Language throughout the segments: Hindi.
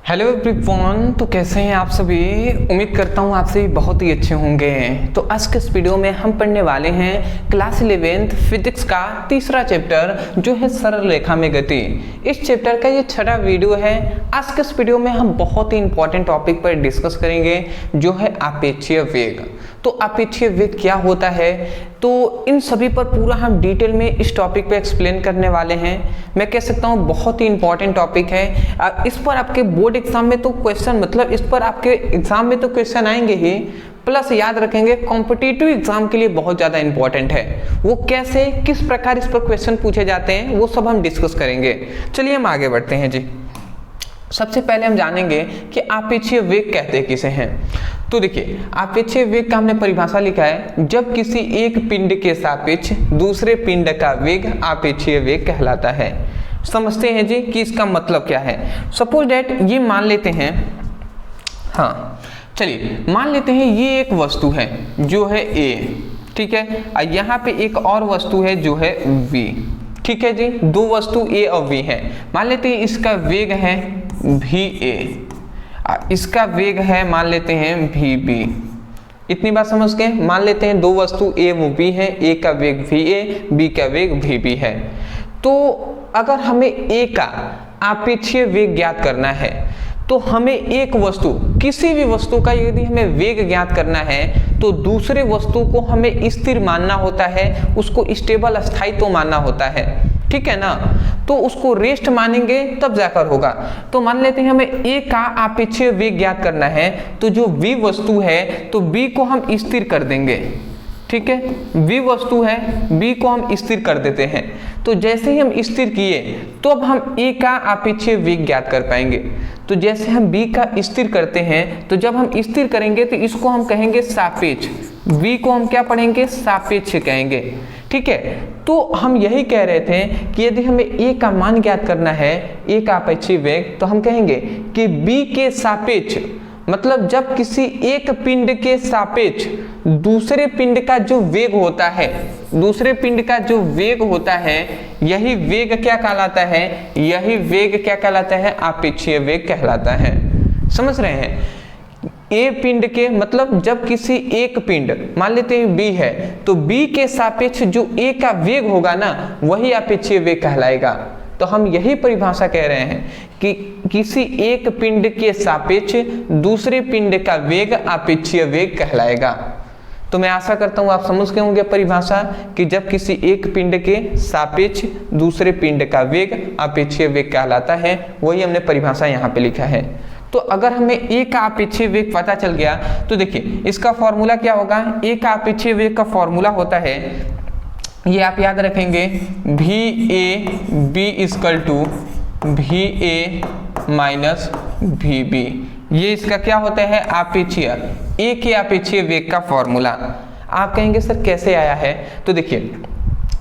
हेलो एवरीवन, तो कैसे हैं आप सभी। उम्मीद करता हूँ आप सभी बहुत ही अच्छे होंगे। तो आज के इस वीडियो में हम पढ़ने वाले हैं क्लास 11th फिजिक्स का तीसरा चैप्टर जो है सरल रेखा में गति। इस चैप्टर का ये छठा वीडियो है। आज के इस वीडियो में हम बहुत ही इंपॉर्टेंट टॉपिक पर डिस्कस करेंगे जो है आपेक्षीय वेग। तो आपेक्षीय वेग क्या होता है, तो इन सभी पर पूरा हम डिटेल में इस टॉपिक पे एक्सप्लेन करने वाले हैं। मैं कह सकता हूँ बहुत ही इंपॉर्टेंट टॉपिक है। इस पर आपके बोर्ड एग्जाम में तो क्वेश्चन मतलब इस पर आपके एग्जाम में तो क्वेश्चन आएंगे ही, प्लस याद रखेंगे कॉम्पिटिटिव एग्जाम के लिए बहुत ज़्यादा इंपॉर्टेंट है। वो कैसे, किस प्रकार इस पर क्वेश्चन पूछे जाते हैं, वो सब हम डिस्कस करेंगे। चलिए हम आगे बढ़ते हैं जी। सबसे पहले हम जानेंगे कि आपेक्षीय वेग कहते किसे हैं। तो देखिए, आपेक्षीय वेग का हमने परिभाषा लिखा है, जब किसी एक पिंड के सापेक्ष दूसरे पिंड का वेग आपेक्षीय वेग कहलाता है। समझते हैं जी कि इसका मतलब क्या है। सपोज डेट ये मान लेते हैं, हाँ चलिए मान लेते हैं ये एक वस्तु है जो है ए, ठीक है, और यहाँ पे एक और वस्तु है जो है वी, ठीक है जी। दो वस्तु ए और वी है। मान लेते हैं इसका वेग है भी ए, इसका वेग है मान लेते हैं भी बी। इतनी बात समझ गए। मान लेते हैं दो वस्तु ए वो बी है, ए का वेग भी ए, बी का वेग भी बी है। तो अगर हमें ए का आपेक्षीय वेग ज्ञात करना है तो हमें एक वस्तु, किसी भी वस्तु का यदि हमें वेग ज्ञात करना है तो दूसरे वस्तु को हमें स्थिर मानना होता है, उसको स्टेबल स्थायित्व मानना होता है, ठीक है ना। तो उसको रेस्ट मानेंगे तब जाकर होगा। तो मान लेते हैं हमें ए का आपेक्षीय वेग ज्ञात करना है, तो जो बी वस्तु है तो बी को हम स्थिर कर देंगे, ठीक है। बी वस्तु है, बी को हम स्थिर कर देते हैं। तो जैसे ही हम स्थिर किए तो अब हम ए का आपेक्षीय वेग ज्ञात कर पाएंगे। तो जैसे हम बी का स्थिर करते हैं तो जब हम स्थिर करेंगे तो इसको हम कहेंगे सापेक्ष, बी को हम क्या पढ़ेंगे, सापेक्ष कहेंगे, ठीक है। तो हम यही कह रहे थे कि यदि हमें ए का मान ज्ञात करना है, ए का आपेक्षीय वेग, तो हम कहेंगे कि बी के सापेक्ष, मतलब जब किसी एक पिंड के सापेक्ष दूसरे पिंड का जो वेग होता है, दूसरे पिंड का जो वेग होता है, यही वेग क्या कहलाता है, यही वेग क्या कहलाता है, आपेक्षीय वेग कहलाता है। समझ रहे हैं। ए पिंड के मतलब जब किसी एक पिंड, मान लेते हैं बी है, तो बी के सापेक्ष जो ए का वेग होगा ना, वही आपेक्षीय वेग कहलाएगा। तो हम यही परिभाषा कह रहे हैं कि किसी एक पिंड के सापेक्ष दूसरे पिंड का वेग आपेक्षीय वेग कहलाएगा। तो मैं आशा करता हूं आप समझ गए होंगे परिभाषा कि जब किसी एक पिंड के सापेक्ष दूसरे पिंड का वेग आपेक्षीय वेग कहलाता है, वही हमने परिभाषा यहाँ पे लिखा है। तो अगर हमें ए का आपेक्षीय वेग पता चल गया तो देखिए इसका फॉर्मूला क्या होगा। ए का आपेक्षीय वेग का फॉर्मूला होता है, ये आप याद रखेंगे, भी ए बी इक्वल टू भी ए माइनस भी बी। ये इसका क्या होता है, आपेक्षीय, ए के आपेक्षीय वेग का फॉर्मूला। आप कहेंगे सर कैसे आया है, तो देखिए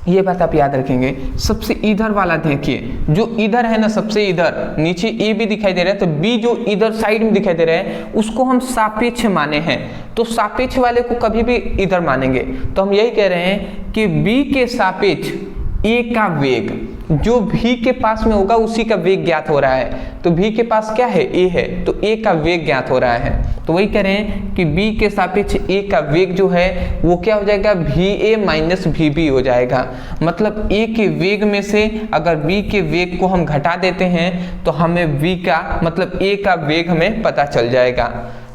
ये बात आप याद रखेंगे। सबसे इधर वाला देखिए, जो इधर है ना, सबसे इधर नीचे ए भी दिखाई दे रहा है, तो बी जो इधर साइड में दिखाई दे रहा है उसको हम सापेक्ष माने हैं। तो सापेक्ष वाले को कभी भी इधर मानेंगे। तो हम यही कह रहे हैं कि बी के सापेक्ष ए का वेग जो भी के पास में होगा उसी का वेग ज्ञात हो रहा है। तो भी के पास क्या है, ए है, तो ए का वेग ज्ञात हो रहा है। तो वही कह रहे हैं कि बी के सापेक्ष ए का वेग जो है वो क्या हो जाएगा, भी ए माइनस भी बी हो जाएगा। मतलब ए के वेग में से अगर बी के वेग को हम घटा देते हैं तो हमें बी का मतलब ए का वेग हमें पता चल जाएगा,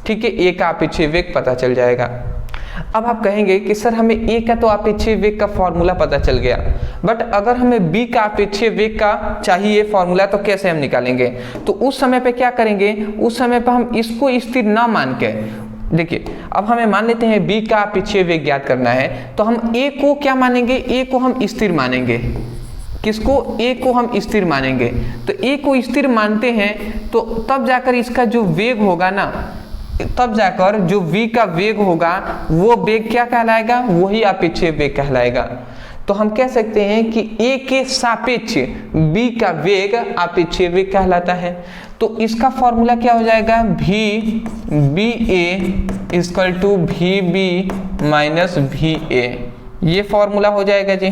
ठीक है। ए का आपेक्षीय वेग पता चल जाएगा। अब आप कहेंगे कि सर हमें ए का तो आपेक्षीय वेग का फॉर्मूला पता चल गया, बट अगर हमें बी का आपेक्षीय वेग का चाहिए फॉर्मूला तो कैसे हम निकालेंगे। तो उस समय पे क्या करेंगे, उस समय पे हम इसको स्थिर ना मान के, देखिए अब हमें मान लेते हैं बी का आपेक्षीय वेग ज्ञात करना है, तो हम ए को क्या मानेंगे, ए को हम स्थिर मानेंगे। किसको, ए को हम स्थिर मानेंगे। तो ए को स्थिर मानते हैं तो तब जाकर इसका जो वेग होगा ना, तब जाकर जो v का वेग होगा वो वेग क्या कहलाएगा, वही आपेक्षीय वेग कहलाएगा। तो हम कह सकते हैं कि a के सापेक्ष b का वेग आपेक्षीय वेग कहलाता है। तो इसका फॉर्मूला क्या हो जाएगा, भी बी ए इक्वल टू भी बी माइनस भी ए। ये फॉर्मूला हो जाएगा जी।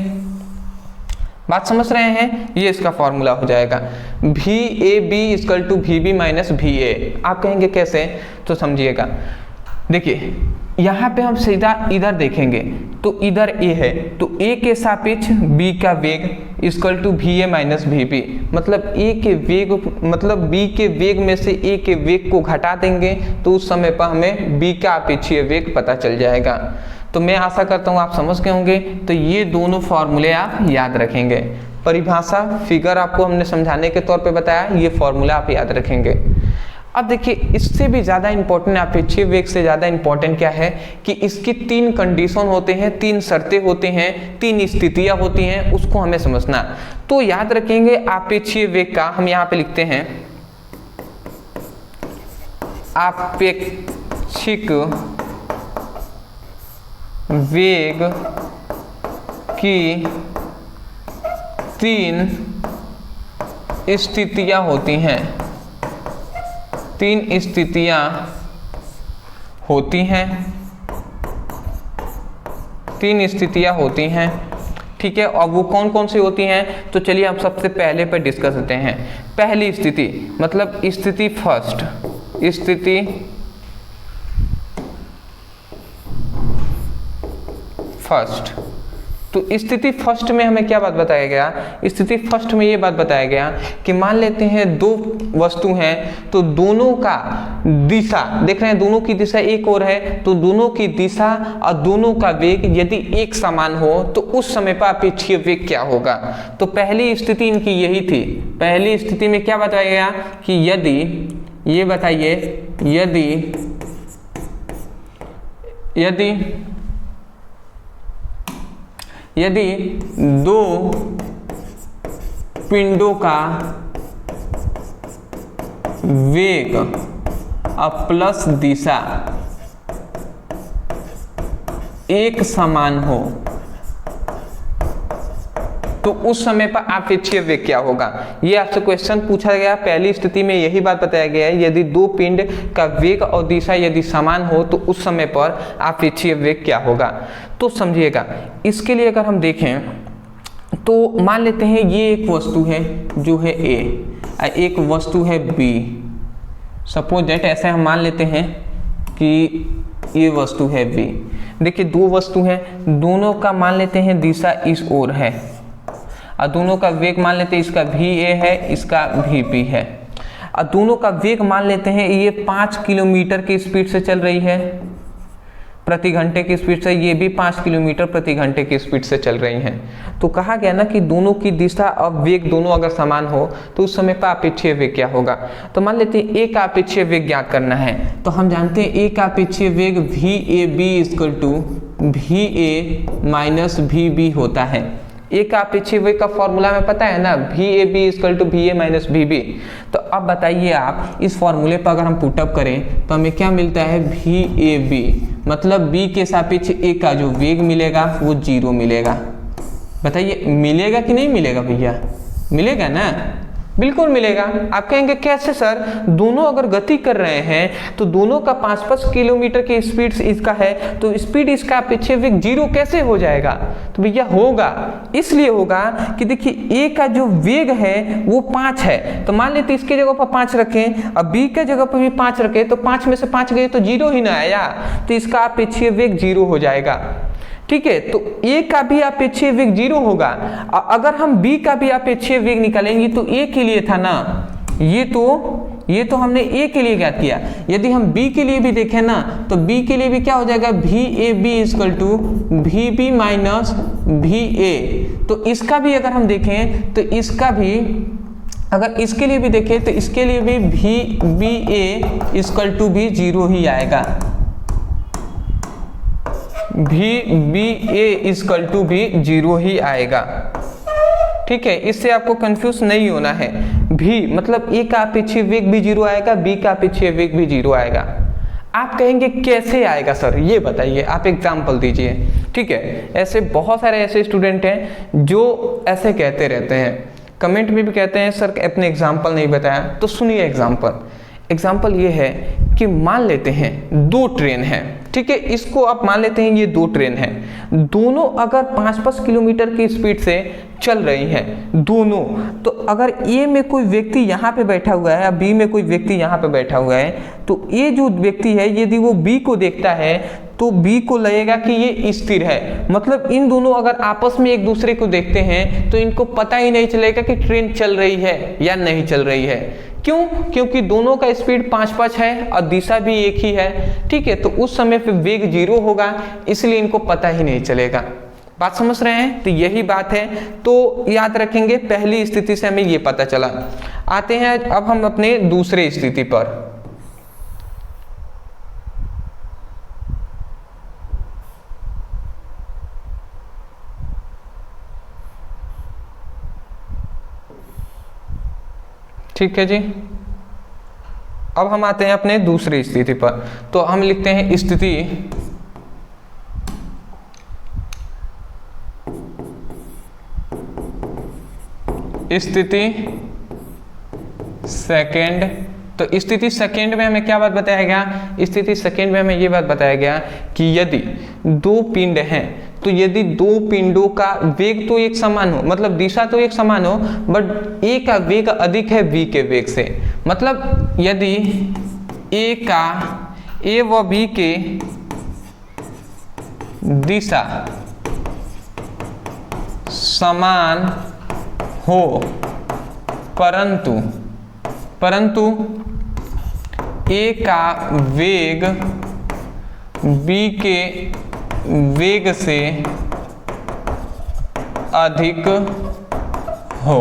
बात समझ रहे हैं? ये इसका फॉर्मूला हो जाएगा VAB equal to VB minus VA। आप कहेंगे कैसे, तो समझिएगा, देखिए यहाँ पे हम सीधा इधर देखेंगे तो इधर A है, तो A के सापेक्ष B का वेग equal to VA minus VB, मतलब A के वेग मतलब B के वेग में से A के वेग को घटा देंगे तो उस समय पर हमें B का अपेक्षीय वेग पता चल जाएगा। तो मैं आशा करता हूँ आप समझ गए होंगे। तो ये दोनों फॉर्मूले आप याद रखेंगे। परिभाषा फिगर आपको हमने समझाने के तौर पे बताया, ये फॉर्मूला आप याद रखेंगे। अब देखिए इससे भी ज़्यादा इंपॉर्टेंट, अपेक्षीय वेग से ज़्यादा इंपॉर्टेंट क्या है कि इसकी 3 कंडीशन होते हैं, 3 शर्तें होते हैं, 3 स्थितियाँ होती हैं, उसको हमें समझना। तो याद रखेंगे अपेक्षीय वेग का हम यहाँ पे लिखते हैं अपेक्षिक वेग की 3 स्थितियाँ होती हैं, 3 स्थितियाँ होती हैं, 3 स्थितियाँ होती हैं, ठीक है। और वो कौन कौन सी होती हैं, तो चलिए हम सबसे पहले पर डिस्कस करते हैं। पहली स्थिति मतलब स्थिति फर्स्ट, स्थिति फर्स्ट। तो स्थिति फर्स्ट में हमें क्या बात बताया गया, स्थिति फर्स्ट में ये बात बताया गया कि मान लेते हैं 2 वस्तु हैं, तो दोनों का दिशा देख रहे हैं, दोनों की दिशा एक और है, तो दोनों की दिशा और दोनों का वेग यदि एक समान हो तो उस समय पर अपेक्षीय वेग क्या होगा। तो पहली स्थिति इनकी यही थी। पहली स्थिति में क्या बताया गया कि यदि, ये बताइए, यदि 2 पिंडों का वेग और प्लस दिशा एक समान हो तो उस समय पर अपेक्षीय वेग क्या होगा। ये आपसे क्वेश्चन पूछा गया। पहली स्थिति में यही बात बताया गया है, यदि 2 पिंड का वेग और दिशा यदि समान हो तो उस समय पर अपेक्षीय वेग क्या होगा। तो समझिएगा, इसके लिए अगर हम देखें तो मान लेते हैं ये एक वस्तु है जो है A, एक वस्तु है B। सपोज दैट ऐसे हम मान लेते हैं कि ये वस्तु है B। देखिए 2 वस्तु हैं, दोनों का मान लेते हैं दिशा इस ओर है और दोनों का वेग मान लेते हैं, इसका VA है, इसका VB है, और दोनों का वेग मान लेते हैं ये 5 किलोमीटर की स्पीड से चल रही है प्रति घंटे की स्पीड से, ये भी 5 किलोमीटर प्रति घंटे की स्पीड से चल रही हैं। तो कहा गया ना कि दोनों की दिशा और वेग दोनों अगर समान हो तो उस समय पर अपेक्षीय वेग क्या होगा। तो मान लेते हैं एक अपेक्षीय वेग ज्ञात करना है, तो हम जानते हैं एक अपेक्षीय वेग VAB equal to VA minus VB होता है। एक अपेक्षीय वेग का फॉर्मूला में पता है ना, VAB equal to VA minus VB। तो अब बताइए आप इस फॉर्मूले पर अगर हम पुटअप करें तो हमें क्या मिलता है, VAB मतलब B के सापेक्ष A का जो वेग मिलेगा वो 0 मिलेगा। बताइए मिलेगा कि नहीं मिलेगा भैया, मिलेगा ना, बिल्कुल मिलेगा। आप कहेंगे कैसे सर, दोनों अगर गति कर रहे हैं तो दोनों का 5-5 किलोमीटर की स्पीड इसका है, तो स्पीड इसका अपेक्षीय वेग 0 कैसे हो जाएगा। तो भैया होगा, इसलिए होगा कि देखिए A का जो वेग है वो 5 है, तो मान लेते इसके जगह पर 5 रखें, अब B के जगह पर भी 5 रखें, तो 5 में से 5 गए तो 0 ही ना आया, तो इसका अपेक्षीय वेग 0 हो जाएगा। ठीक है, तो A का भी अपेक्षीय वेग 0 होगा। अगर हम B का भी अपेक्षीय वेग निकालेंगे तो A के लिए था ना, ये तो हमने A के लिए ज्ञात किया। यदि हम B के लिए भी देखें ना तो B के लिए भी क्या हो जाएगा, VAB equal to VB minus VA। तो इसका भी अगर हम देखें तो इसका भी, अगर इसके लिए भी देखें तो इसके लिए भी VBA इक्वल टू भी 0 ही आएगा। VBA इक्वल टू भी 0 ही आएगा। ठीक है, इससे आपको कंफ्यूज नहीं होना है। भी मतलब A का अपेक्षीय वेग भी 0 आएगा, B का अपेक्षीय वेग भी 0 आएगा। आप कहेंगे कैसे आएगा सर, ये बताइए, आप एग्जाम्पल दीजिए। ठीक है, ऐसे बहुत सारे ऐसे स्टूडेंट हैं जो ऐसे कहते रहते हैं, कमेंट में भी कहते हैं सर अपने एग्जाम्पल नहीं बताया। तो सुनिए एग्जाम्पल ये है कि मान लेते हैं दो ट्रेन है, ठीक है, इसको आप मान लेते हैं ये दो ट्रेन है, दोनों अगर 5-5 किलोमीटर की स्पीड से चल रही हैं दोनों, तो अगर ए में कोई व्यक्ति यहाँ पे बैठा हुआ है या बी में कोई व्यक्ति यहाँ पे बैठा हुआ है, तो ये जो व्यक्ति है यदि वो बी को देखता है तो बी को लगेगा कि ये स्थिर है। मतलब इन दोनों अगर आपस में एक दूसरे को देखते हैं तो इनको पता ही नहीं चलेगा कि ट्रेन चल रही है या नहीं चल रही है। क्यों? क्योंकि दोनों का स्पीड 5-5 है और दिशा भी एक ही है, ठीक है, तो उस समय पे वेग 0 होगा, इसलिए इनको पता ही नहीं चलेगा। बात समझ रहे हैं? तो यही बात है, तो याद रखेंगे पहली स्थिति से हमें ये पता चला। आते हैं अब हम अपने दूसरे स्थिति पर। ठीक है जी, अब हम आते हैं अपने दूसरी स्थिति पर। तो हम लिखते हैं स्थिति सेकंड। तो स्थिति सेकंड में हमें क्या बात बताया गया? स्थिति सेकंड में हमें ये बात बताया गया कि यदि दो पिंड हैं, तो यदि दो पिंडों का वेग तो एक समान हो, मतलब दिशा तो एक समान हो, बट ए का वेग अधिक है बी के वेग से। मतलब यदि ए व बी के दिशा समान हो, परंतु ए का वेग बी के वेग से अधिक हो।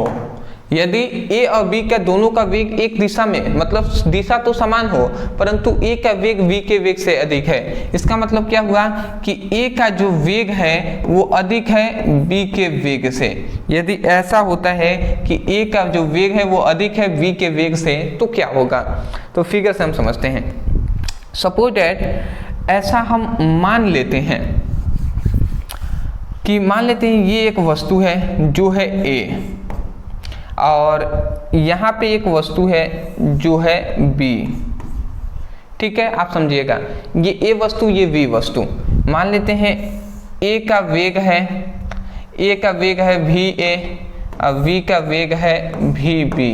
यदि ए और बी का दोनों का वेग एक दिशा में, मतलब दिशा तो समान हो, परंतु ए का वेग बी के वेग से अधिक है, इसका मतलब क्या हुआ कि ए का जो वेग है वो अधिक है बी के वेग से। यदि ऐसा होता है कि ए का जो वेग है वो अधिक है बी के वेग से, तो क्या होगा? तो फिगर से हम समझते हैं। सपोज दैट ऐसा हम मान लेते हैं कि मान लेते हैं ये एक वस्तु है जो है ए, और यहाँ पे एक वस्तु है जो है बी, ठीक है, आप समझिएगा, ये ए वस्तु ये बी वस्तु। मान लेते हैं ए का वेग है भी ए और बी का वेग है भी बी।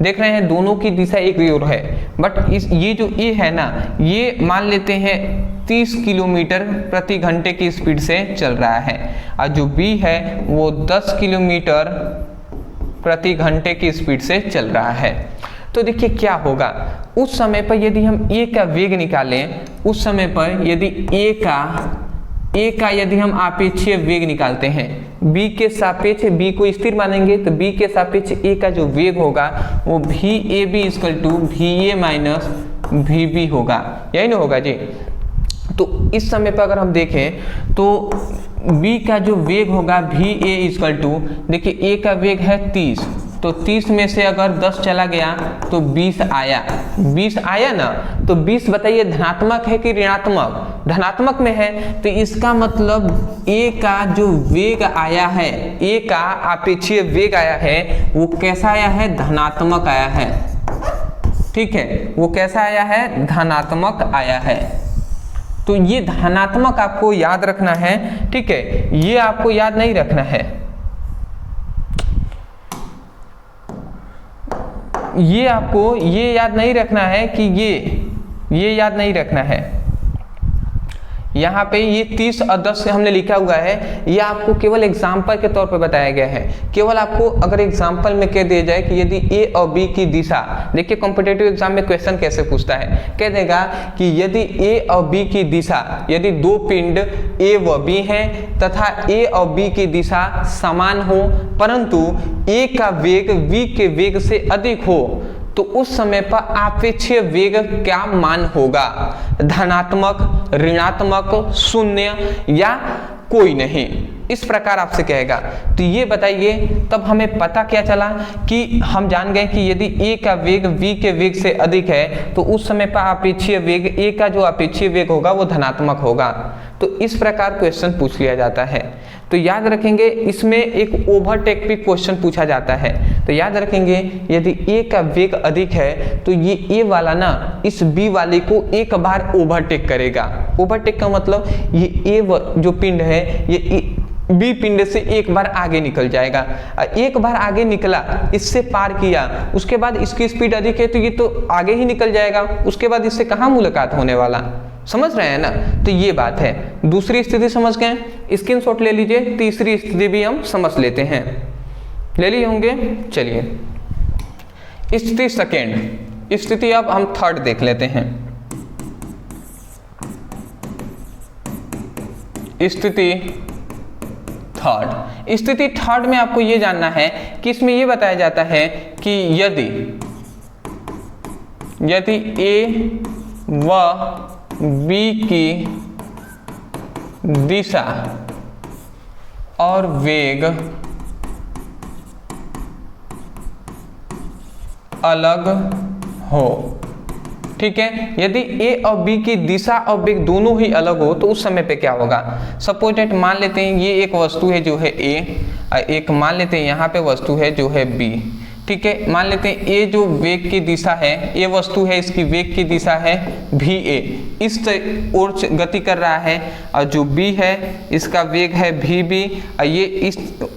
देख रहे हैं दोनों की दिशा एक ओर है, बट ये जो ए है ना, ये मान लेते हैं 30 किलोमीटर प्रति घंटे की स्पीड से चल रहा है, और जो बी है वो 10 किलोमीटर प्रति घंटे की स्पीड से चल रहा है। तो देखिए क्या होगा उस समय पर, यदि हम ए का वेग निकालें, उस समय पर यदि ए का यदि हम आपेक्षीय वेग निकालते हैं, बी के सापेक्ष बी को स्थिर मानेंगे, तो बी के सापेक्ष ए का जो वेग होगा वो भी ए बी इक्वल टू भी ए माइनस भी बी होगा, यही ना होगा जी। तो इस समय पर अगर हम देखें तो b का जो वेग होगा भी ए इक्वल टू, देखिए a का वेग है 30, तो 30 में से अगर 10 चला गया तो 20 आया ना। तो 20 बताइए धनात्मक है कि ऋणात्मक? धनात्मक में है, तो इसका मतलब a का जो वेग आया है, a का आपेक्षीय वेग आया है वो कैसा आया है? धनात्मक आया है, ठीक है, वो कैसा आया है? धनात्मक आया है। तो ये धनात्मक आपको याद रखना है, ठीक है, ये आपको याद नहीं रखना है, ये आपको ये याद नहीं रखना है कि ये याद नहीं रखना है। यहाँ पे ये 30 और 10 से हमने लिखा हुआ है, ये आपको केवल एग्जाम्पल के तौर पे बताया गया है। केवल आपको अगर एग्जाम्पल में कह दिया जाए कि यदि ए और बी की दिशा, देखिए कॉम्पिटिटिव एग्जाम में क्वेश्चन कैसे पूछता है, कह देगा कि यदि ए और बी की दिशा, यदि दो पिंड ए व बी हैं तथा ए और बी की दिशा समान हो, परंतु ए का वेग बी के वेग से अधिक हो, तो उस समय पर आपेक्षीय वेग क्या मान होगा? धनात्मक, ऋणात्मक, शून्य या कोई नहीं, इस प्रकार आपसे कहेगा। तो ये बताइए, तब हमें पता क्या चला कि हम जान गए कि यदि ए का वेग v के वेग से अधिक है तो उस समय पर आपेक्षीय वेग, ए का जो आपेक्षीय वेग होगा वो धनात्मक होगा। तो इस प्रकार क्वेश्चन पूछ लिया जाता है। तो याद रखेंगे इसमें एक ओवरटेक पे क्वेश्चन पूछा जाता है। तो याद रखेंगे यदि ए का वेग अधिक है तो ये ए वाला ना इस बी वाले को एक बार ओवरटेक करेगा। ओवरटेक का मतलब ये ए जो पिंड है ये बी पिंड से एक बार आगे निकल जाएगा। एक बार आगे निकला, इससे पार किया, उसके बाद इसकी स्पीड अधिक है तो ये तो आगे ही निकल जाएगा, उसके बाद इससे कहाँ मुलाकात होने वाला, समझ रहे हैं ना। तो ये बात है। दूसरी स्थिति समझ गए, स्क्रीनशॉट ले लीजिए। तीसरी स्थिति भी हम समझ लेते हैं, ले लिए होंगे। चलिए स्थिति सेकेंड, स्थिति अब हम थर्ड देख लेते हैं। स्थिति थर्ड, स्थिति थर्ड में आपको ये जानना है कि इसमें ये बताया जाता है कि यदि ए व बी की दिशा और वेग अलग हो, ठीक है। यदि ए और बी की दिशा और वेग दोनों ही अलग हो तो उस समय पे क्या होगा। सपोज दैट मान लेते हैं ये एक वस्तु है जो है ए, एक मान लेते हैं यहाँ पे वस्तु है जो है बी, ठीक है। मान लेते हैं ए जो वेग की दिशा है, ये वस्तु है इसकी वेग की दिशा है भी ए, इस ओर गति कर रहा है, और जो बी है इसका वेग है भी बी, और ये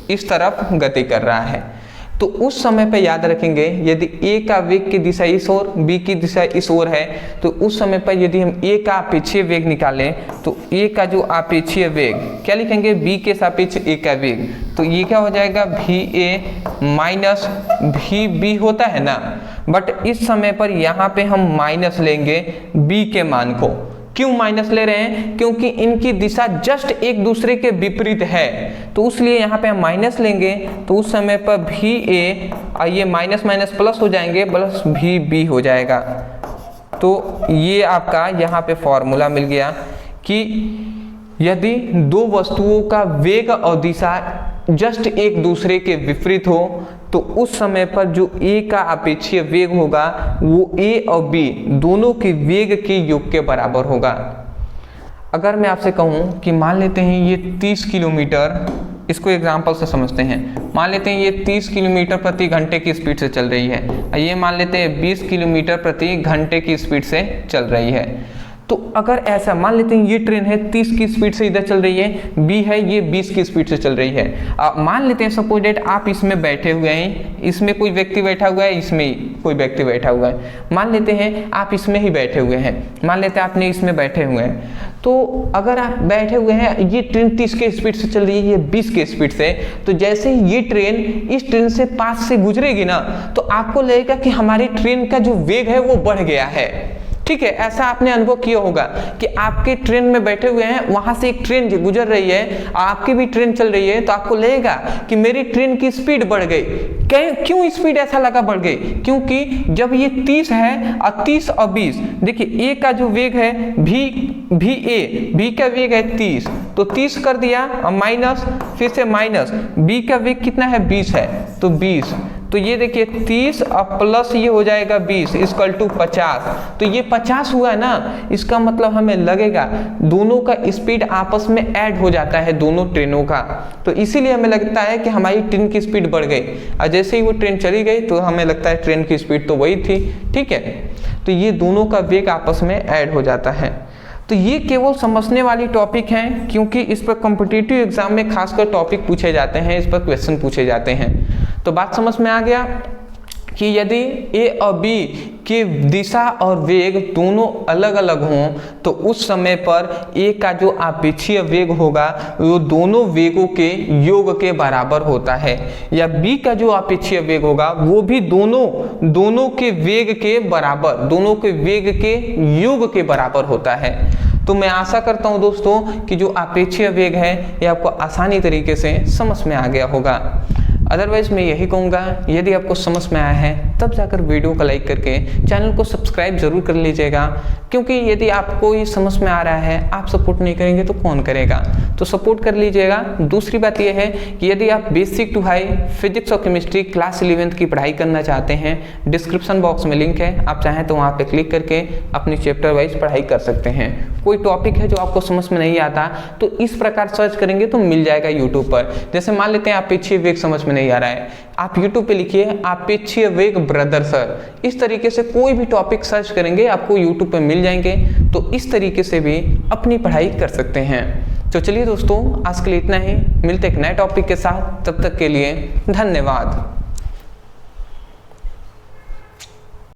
इस तरफ गति कर रहा है। तो उस समय पे याद रखेंगे यदि ए का वेग की दिशा इस ओर, बी की दिशा इस ओर है, तो उस समय पर यदि हम ए का आपेक्षीय वेग निकालें तो ए का जो आपेक्षीय वेग क्या लिखेंगे, बी के सापेक्ष ए का वेग, तो ये क्या हो जाएगा भी ए माइनस भी बी होता है ना। बट इस समय पर यहाँ पे हम माइनस लेंगे बी के मान को। क्यों माइनस ले रहे हैं, क्योंकि इनकी दिशा जस्ट एक दूसरे के विपरीत है, तो इसलिए यहाँ पे हम माइनस लेंगे। तो उस समय पर भी ए और ये माइनस माइनस प्लस हो जाएंगे, प्लस भी बी हो जाएगा। तो ये आपका यहाँ पे फॉर्मूला मिल गया कि यदि दो वस्तुओं का वेग और दिशा जस्ट एक दूसरे के विपरीत हो तो उस समय पर जो ए का आपेक्षीय वेग होगा वो ए और बी दोनों के वेग के योग के बराबर होगा। अगर मैं आपसे कहूँ कि मान लेते हैं ये 30 किलोमीटर, इसको एग्जाम्पल से समझते हैं। मान लेते हैं ये 30 किलोमीटर प्रति घंटे की स्पीड से चल रही है, ये मान लेते हैं 20 किलोमीटर प्रति घंटे की स्पीड से चल रही है। तो अगर ऐसा मान लेते हैं ये ट्रेन है 30 की स्पीड से इधर चल रही है, बी है ये 20 की स्पीड से चल रही है। मान लेते हैं सपोज डेट आप इसमें बैठे हुए हैं, इसमें कोई व्यक्ति बैठा हुआ है, इसमें कोई व्यक्ति बैठा हुआ है। मान लेते हैं आप इसमें ही बैठे हुए हैं, मान लेते हैं आपने इसमें बैठे हुए हैं। तो अगर आप बैठे हुए हैं, ये ट्रेन 30 के स्पीड से चल रही है, ये 20 के स्पीड से, तो जैसे ही ये ट्रेन इस ट्रेन से पास से गुजरेगी ना तो आपको लगेगा कि हमारी ट्रेन का जो वेग है वो बढ़ गया है, ठीक है। ऐसा आपने अनुभव किया होगा कि आपके ट्रेन में बैठे हुए हैं, वहां से एक ट्रेन गुजर रही है, आपकी भी ट्रेन चल रही है, तो आपको लगेगा कि मेरी ट्रेन की स्पीड बढ़ गई। क्यों स्पीड ऐसा लगा बढ़ गई, क्योंकि जब ये 30 है और 30 और 20, देखिए ए का जो वेग है भी का वेग है 30, तो 30 कर दिया और माइनस, फिर से माइनस, बी का वेग कितना है 20 है, तो 20, तो ये देखिए 30 और प्लस ये हो जाएगा 20 इक्वल टू 50। तो ये 50 हुआ है ना, इसका मतलब हमें लगेगा दोनों का स्पीड आपस में ऐड हो जाता है दोनों ट्रेनों का, तो इसीलिए हमें लगता है कि हमारी ट्रेन की स्पीड बढ़ गई। और जैसे ही वो ट्रेन चली गई तो हमें लगता है ट्रेन की स्पीड तो वही थी, ठीक है। तो ये दोनों का वेग आपस में ऐड हो जाता है। तो ये केवल समझने वाली टॉपिक हैं, क्योंकि इस पर कॉम्पिटिटिव एग्जाम में खासकर टॉपिक पूछे जाते हैं, इस पर क्वेश्चन पूछे जाते हैं। तो बात समझ में आ गया कि यदि ए और बी की दिशा और वेग दोनों अलग अलग हों तो उस समय पर ए का जो आपेक्षीय वेग होगा वो दोनों वेगों के योग के बराबर होता है, या बी का जो आपेक्षीय वेग होगा वो भी दोनों के वेग के बराबर, दोनों के वेग के योग के बराबर होता है। तो मैं आशा करता हूं दोस्तों कि जो आपेक्षीय वेग है ये आपको आसानी तरीके से समझ में आ गया होगा। अदरवाइज मैं यही कहूँगा, यदि आपको समझ में आया है तब जाकर वीडियो को लाइक करके चैनल को सब्सक्राइब जरूर कर लीजिएगा, क्योंकि यदि आपको ये समझ में आ रहा है, आप सपोर्ट नहीं करेंगे तो कौन करेगा, तो सपोर्ट कर लीजिएगा। दूसरी बात यह है कि यदि आप बेसिक टू हाई फिजिक्स और केमिस्ट्री क्लास 11th की पढ़ाई करना चाहते हैं, डिस्क्रिप्शन बॉक्स में लिंक है, आप चाहें तो वहाँ पे क्लिक करके अपनी चैप्टर वाइज पढ़ाई कर सकते हैं। कोई टॉपिक है जो आपको समझ में नहीं आता तो इस प्रकार सर्च करेंगे तो मिल जाएगा यूट्यूब पर। जैसे मान लेते हैं अपेक्षीय वेग समझ में नहीं आ रहा है, आप यूट्यूब पे लिखिए अपेक्षीय वेग ब्रदर सर, इस तरीके से कोई भी टॉपिक सर्च करेंगे आपको यूट्यूब पे मिल जाएंगे, तो इस तरीके से भी अपनी पढ़ाई कर सकते हैं। तो चलिए दोस्तों, आज के लिए इतना ही, मिलते एक नए टॉपिक के साथ, तब तक के लिए धन्यवाद।